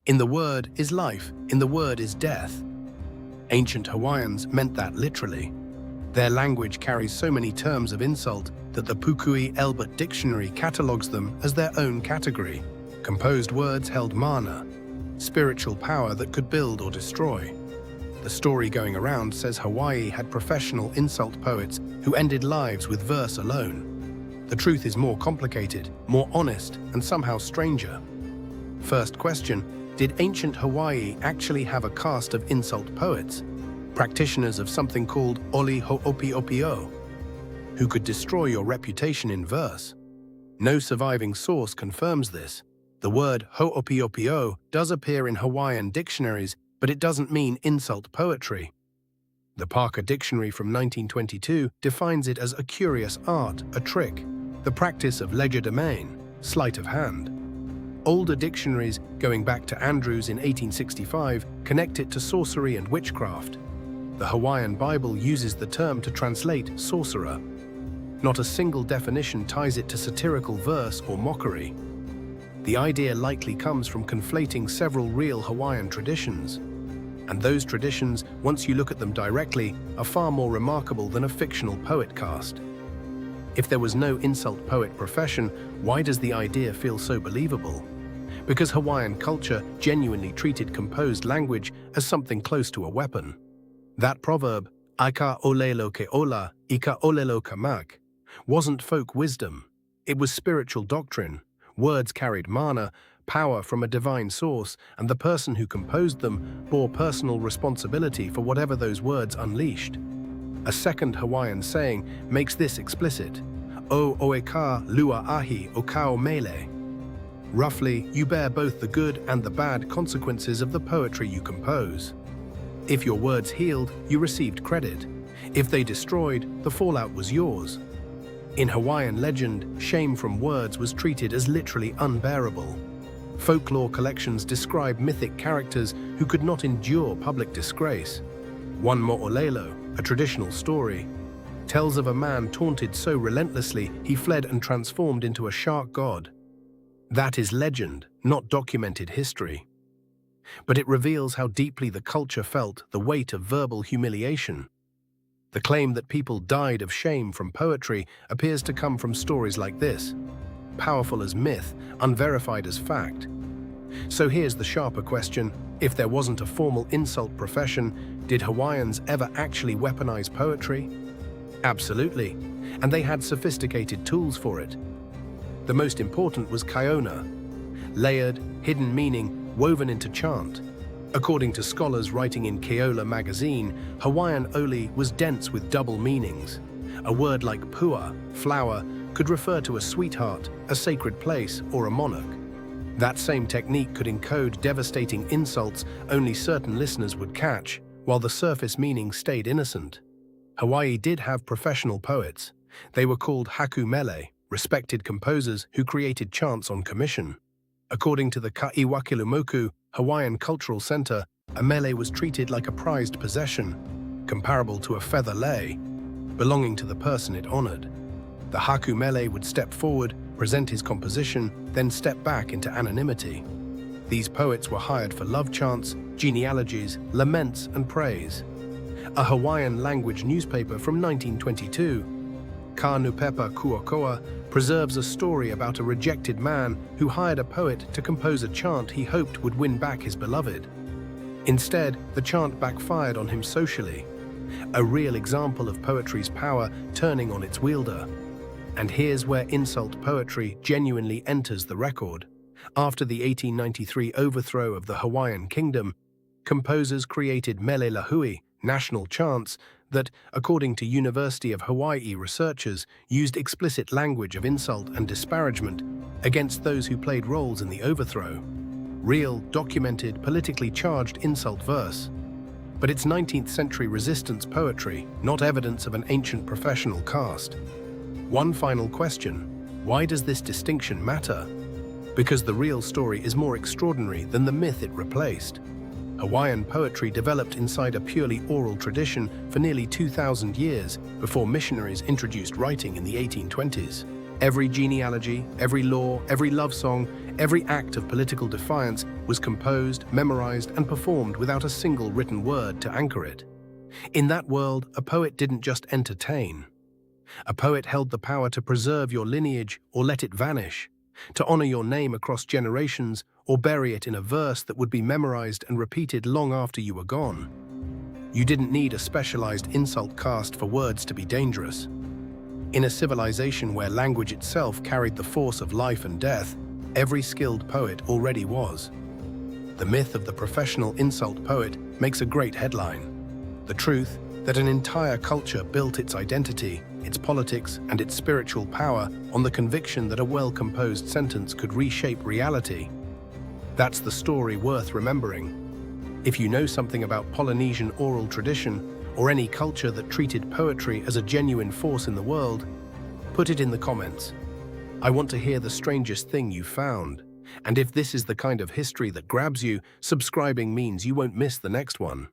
In the word is life, in the word is death. Ancient Hawaiians meant that literally. Their language carries so many terms of insult that the Pukui Elbert Dictionary catalogues them as their own category. Composed words held mana, spiritual power that could build or destroy. The story going around says Hawaii had professional insult poets who ended lives with verse alone. The truth is more complicated, more honest, and somehow stranger. First question, did ancient Hawaii actually have a caste of insult poets, practitioners of something called Oli Ho'opi'opio, who could destroy your reputation in verse? No surviving source confirms this. The word Ho'opi'opio does appear in Hawaiian dictionaries, but it doesn't mean insult poetry. The Parker Dictionary from 1922 defines it as a curious art, a trick, the practice of legerdemain, sleight of hand. Older dictionaries, going back to Andrews in 1865, connect it to sorcery and witchcraft. The Hawaiian Bible uses the term to translate sorcerer. Not a single definition ties it to satirical verse or mockery. The idea likely comes from conflating several real Hawaiian traditions. And those traditions, once you look at them directly, are far more remarkable than a fictional poet caste. If there was no insult poet profession, why does the idea feel so believable? Because Hawaiian culture genuinely treated composed language as something close to a weapon. That proverb, "Ika olelo ke ola, ika olelo kamak," wasn't folk wisdom. It was spiritual doctrine. Words carried mana, power from a divine source, and the person who composed them bore personal responsibility for whatever those words unleashed. A second Hawaiian saying makes this explicit, "O oeka lua ahi o kao mele." Roughly, you bear both the good and the bad consequences of the poetry you compose. If your words healed, you received credit. If they destroyed, the fallout was yours. In Hawaiian legend, shame from words was treated as literally unbearable. Folklore collections describe mythic characters who could not endure public disgrace. One Mo'olelo, a traditional story, tells of a man taunted so relentlessly he fled and transformed into a shark god. That is legend, not documented history. But it reveals how deeply the culture felt the weight of verbal humiliation. The claim that people died of shame from poetry appears to come from stories like this, powerful as myth, unverified as fact. So here's the sharper question: if there wasn't a formal insult profession, did Hawaiians ever actually weaponize poetry? Absolutely, and they had sophisticated tools for it. The most important was kaiona, layered, hidden meaning woven into chant. According to scholars writing in Keola magazine, Hawaiian oli was dense with double meanings. A word like pua, flower, could refer to a sweetheart, a sacred place, or a monarch. That same technique could encode devastating insults only certain listeners would catch, while the surface meaning stayed innocent. Hawaii did have professional poets. They were called haku mele, respected composers who created chants on commission. According to the Ka'iwakilumoku Hawaiian Cultural Center, a mele was treated like a prized possession, comparable to a feather lei, belonging to the person it honored. The haku mele would step forward, present his composition, then step back into anonymity. These poets were hired for love chants, genealogies, laments, and praise. A Hawaiian language newspaper from 1922, Ka Nupepa Kuokoa, preserves a story about a rejected man who hired a poet to compose a chant he hoped would win back his beloved. Instead, the chant backfired on him socially, a real example of poetry's power turning on its wielder. And here's where insult poetry genuinely enters the record. After the 1893 overthrow of the Hawaiian kingdom, composers created mele lahui, national chants, that, according to University of Hawaii researchers, used explicit language of insult and disparagement against those who played roles in the overthrow. Real, documented, politically charged insult verse. But it's 19th century resistance poetry, not evidence of an ancient professional caste. One final question: why does this distinction matter? Because the real story is more extraordinary than the myth it replaced. Hawaiian poetry developed inside a purely oral tradition for nearly 2,000 years before missionaries introduced writing in the 1820s. Every genealogy, every law, every love song, every act of political defiance was composed, memorized, and performed without a single written word to anchor it. In that world, a poet didn't just entertain. A poet held the power to preserve your lineage or let it vanish, to honor your name across generations or bury it in a verse that would be memorized and repeated long after you were gone. You didn't need a specialized insult cast for words to be dangerous. In a civilization where language itself carried the force of life and death, every skilled poet already was. The myth of the professional insult poet makes a great headline. The truth that an entire culture built its identity, its politics, and its spiritual power on the conviction that a well-composed sentence could reshape reality. That's the story worth remembering. If you know something about Polynesian oral tradition, or any culture that treated poetry as a genuine force in the world, put it in the comments. I want to hear the strangest thing you found. And if this is the kind of history that grabs you, subscribing means you won't miss the next one.